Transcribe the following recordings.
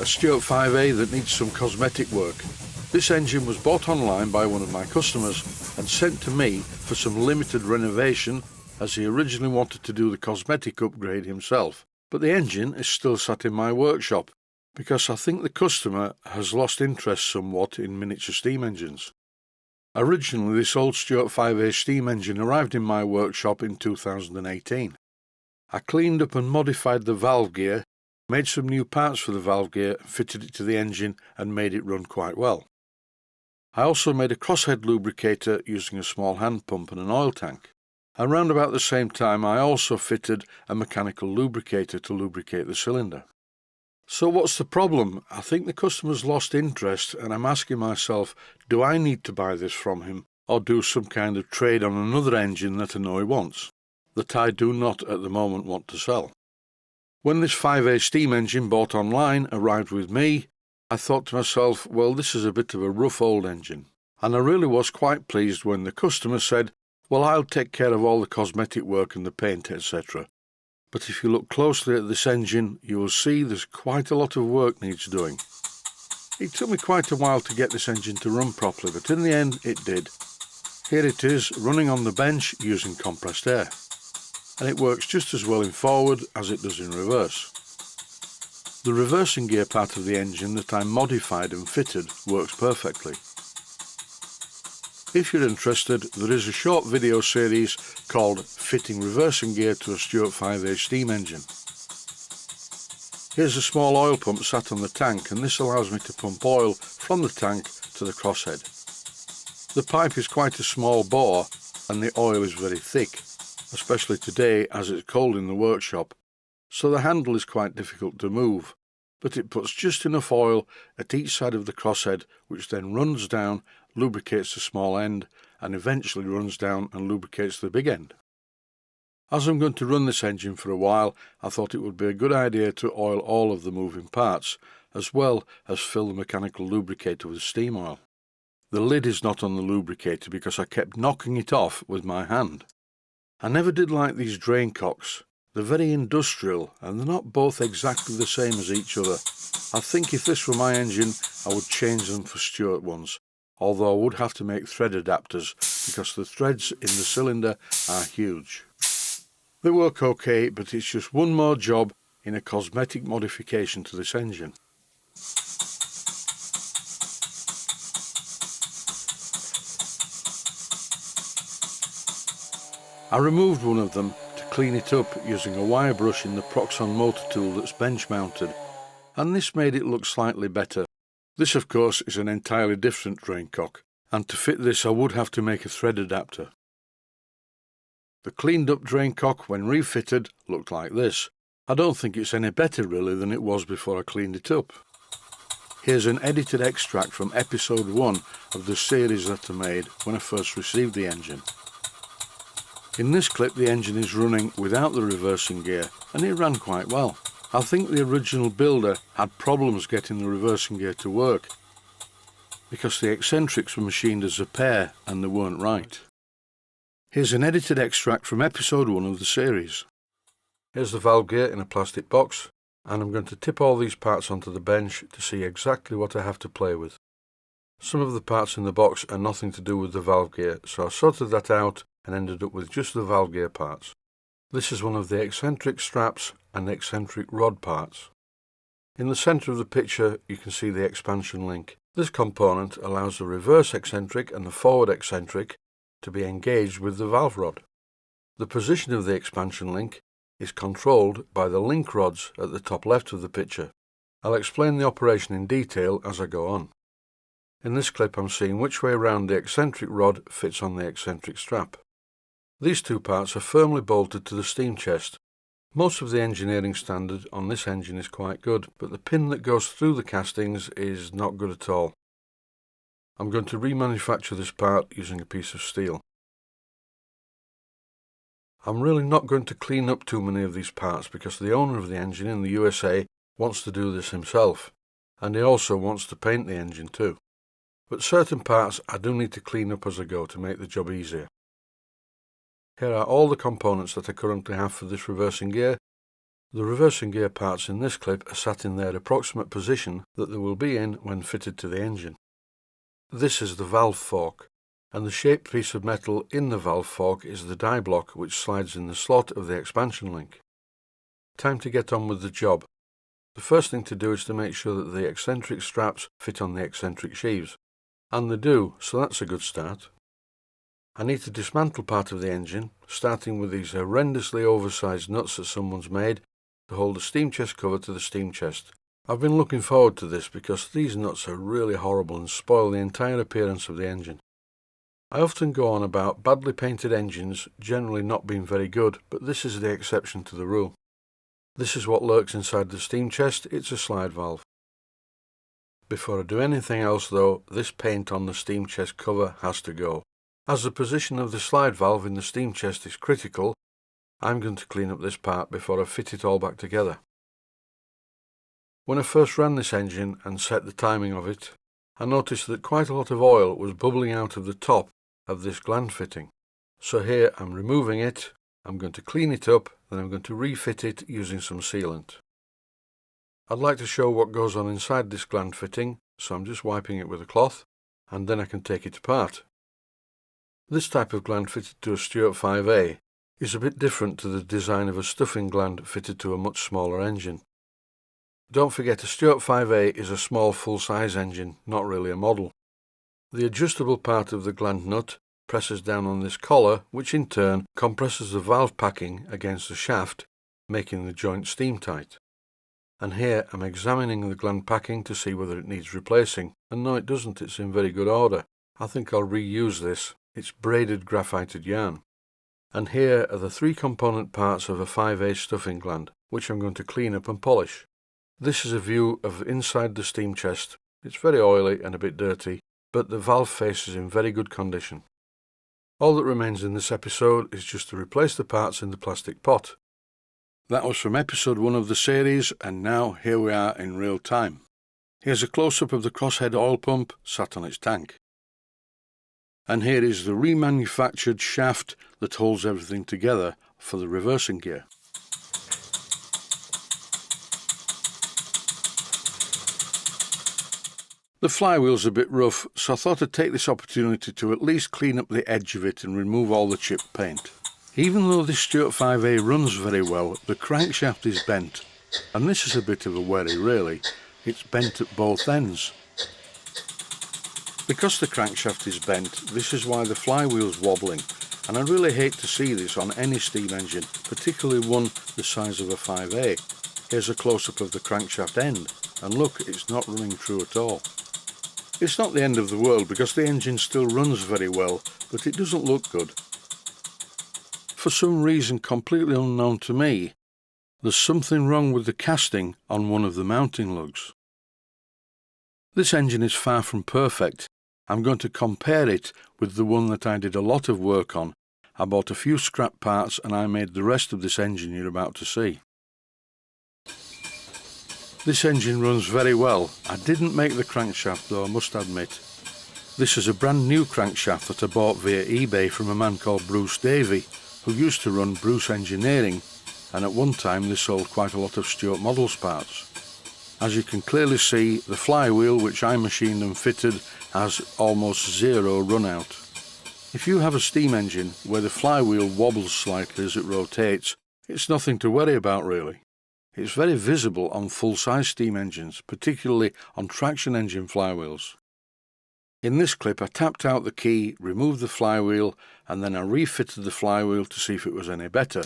a Stuart 5A that needs some cosmetic work. This engine was bought online by one of my customers and sent to me for some limited renovation, as he originally wanted to do the cosmetic upgrade himself. But the engine is still sat in my workshop because I think the customer has lost interest somewhat in miniature steam engines. Originally, this old Stuart 5A steam engine arrived in my workshop in 2018. I cleaned up and modified the valve gear, made some new parts for the valve gear, fitted it to the engine and made it run quite well. I also made a crosshead lubricator using a small hand pump and an oil tank. And round about the same time I also fitted a mechanical lubricator to lubricate the cylinder. So what's the problem? I think the customer's lost interest and I'm asking myself, do I need to buy this from him or do some kind of trade on another engine that I know he wants, that I do not at the moment want to sell? When this 5A steam engine bought online arrived with me, I thought to myself, well, this is a bit of a rough old engine. And I really was quite pleased when the customer said, well, I'll take care of all the cosmetic work and the paint, etc. But if you look closely at this engine, you will see there's quite a lot of work needs doing. It took me quite a while to get this engine to run properly, but in the end it did. Here it is, running on the bench using compressed air. And it works just as well in forward as it does in reverse. The reversing gear part of the engine that I modified and fitted works perfectly. If you're interested, there is a short video series called Fitting Reversing Gear to a Stuart 5A steam engine. Here's a small oil pump sat on the tank, and this allows me to pump oil from the tank to the crosshead. The pipe is quite a small bore and the oil is very thick, especially today as it's cold in the workshop, so the handle is quite difficult to move, but it puts just enough oil at each side of the crosshead, which then runs down, lubricates the small end, and eventually runs down and lubricates the big end. As I'm going to run this engine for a while, I thought it would be a good idea to oil all of the moving parts, as well as fill the mechanical lubricator with steam oil. The lid is not on the lubricator because I kept knocking it off with my hand. I never did like these drain cocks. They're very industrial and they're not both exactly the same as each other. I think if this were my engine, I would change them for Stuart ones, although I would have to make thread adapters because the threads in the cylinder are huge. They work okay, but it's just one more job in a cosmetic modification to this engine. I removed one of them to clean it up using a wire brush in the Proxon motor tool that's bench mounted, and this made it look slightly better. This of course is an entirely different drain cock, and to fit this I would have to make a thread adapter. The cleaned up drain cock when refitted looked like this. I don't think it's any better really than it was before I cleaned it up. Here's an edited extract from episode 1 of the series that I made when I first received the engine. In this clip the engine is running without the reversing gear, and it ran quite well. I think the original builder had problems getting the reversing gear to work because the eccentrics were machined as a pair and they weren't right. Here's an edited extract from episode 1 of the series. Here's the valve gear in a plastic box, and I'm going to tip all these parts onto the bench to see exactly what I have to play with. Some of the parts in the box are nothing to do with the valve gear, so I sorted that out and ended up with just the valve gear parts. This is one of the eccentric straps and eccentric rod parts. In the centre of the picture you can see the expansion link. This component allows the reverse eccentric and the forward eccentric to be engaged with the valve rod. The position of the expansion link is controlled by the link rods at the top left of the picture. I'll explain the operation in detail as I go on. In this clip I'm seeing which way around the eccentric rod fits on the eccentric strap. These two parts are firmly bolted to the steam chest. Most of the engineering standard on this engine is quite good, but the pin that goes through the castings is not good at all. I'm going to remanufacture this part using a piece of steel. I'm really not going to clean up too many of these parts because the owner of the engine in the USA wants to do this himself, and he also wants to paint the engine too. But certain parts I do need to clean up as I go to make the job easier. Here are all the components that I currently have for this reversing gear. The reversing gear parts in this clip are sat in their approximate position that they will be in when fitted to the engine. This is the valve fork, and the shaped piece of metal in the valve fork is the die block which slides in the slot of the expansion link. Time to get on with the job. The first thing to do is to make sure that the eccentric straps fit on the eccentric sheaves, and they do, so that's a good start. I need to dismantle part of the engine, starting with these horrendously oversized nuts that someone's made to hold the steam chest cover to the steam chest. I've been looking forward to this because these nuts are really horrible and spoil the entire appearance of the engine. I often go on about badly painted engines generally not being very good, but this is the exception to the rule. This is what lurks inside the steam chest. It's a slide valve. Before I do anything else though, this paint on the steam chest cover has to go. As the position of the slide valve in the steam chest is critical, I'm going to clean up this part before I fit it all back together. When I first ran this engine and set the timing of it, I noticed that quite a lot of oil was bubbling out of the top of this gland fitting. So here I'm removing it, I'm going to clean it up, then I'm going to refit it using some sealant. I'd like to show what goes on inside this gland fitting, so I'm just wiping it with a cloth, and then I can take it apart. This type of gland fitted to a Stuart 5A is a bit different to the design of a stuffing gland fitted to a much smaller engine. Don't forget, a Stuart 5A is a small full-size engine, not really a model. The adjustable part of the gland nut presses down on this collar, which in turn compresses the valve packing against the shaft, making the joint steam tight. And here I'm examining the gland packing to see whether it needs replacing, and no, it doesn't. It's in very good order. I think I'll reuse this. It's braided graphited yarn. And here are the three component parts of a 5A stuffing gland, which I'm going to clean up and polish. This is a view of inside the steam chest. It's very oily and a bit dirty, but the valve face is in very good condition. All that remains in this episode is just to replace the parts in the plastic pot. That was from episode 1 of the series, and now here we are in real time. Here's a close-up of the crosshead oil pump sat on its tank. And here is the remanufactured shaft that holds everything together for the reversing gear. The flywheel's a bit rough, so I thought I'd take this opportunity to at least clean up the edge of it and remove all the chipped paint. Even though this Stuart 5A runs very well, the crankshaft is bent, and this is a bit of a worry really. It's bent at both ends. Because the crankshaft is bent, this is why the flywheel's wobbling, and I really hate to see this on any steam engine, particularly one the size of a 5A. Here's a close-up of the crankshaft end, and look, it's not running true at all. It's not the end of the world because the engine still runs very well, but it doesn't look good. For some reason completely unknown to me, there's something wrong with the casting on one of the mounting lugs. This engine is far from perfect. I'm going to compare it with the one that I did a lot of work on. I bought a few scrap parts and I made the rest of this engine you're about to see. This engine runs very well. I didn't make the crankshaft though, I must admit. This is a brand new crankshaft that I bought via eBay from a man called Bruce Davey, who used to run Bruce Engineering, and at one time they sold quite a lot of Stuart Models parts. As you can clearly see, the flywheel, which I machined and fitted, has almost zero run out. If you have a steam engine where the flywheel wobbles slightly as it rotates, it's nothing to worry about really. It's very visible on full-size steam engines, particularly on traction engine flywheels. In this clip I tapped out the key, removed the flywheel, and then I refitted the flywheel to see if it was any better.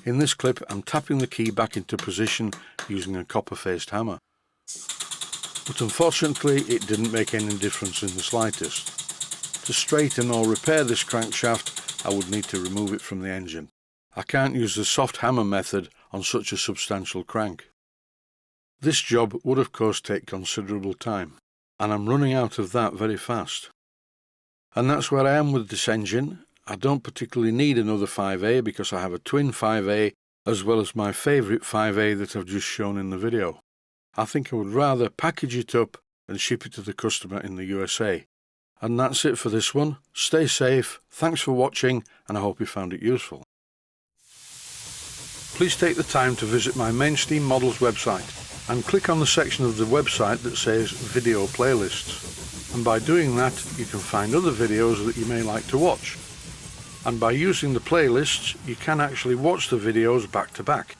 In this clip I'm tapping the key back into position using a copper-faced hammer. But unfortunately it didn't make any difference in the slightest. To straighten or repair this crankshaft I would need to remove it from the engine. I can't use the soft hammer method on such a substantial crank. This job would of course take considerable time, and I'm running out of that very fast. And that's where I am with this engine. I don't particularly need another 5A because I have a twin 5A as well as my favourite 5A that I've just shown in the video. I think I would rather package it up and ship it to the customer in the USA. And that's it for this one. Stay safe, thanks for watching, and I hope you found it useful. please take the time to visit my Mainsteam Models website and click on the section of the website that says Video Playlists. And by doing that, you can find other videos that you may like to watch. And by using the playlists, you can actually watch the videos back to back.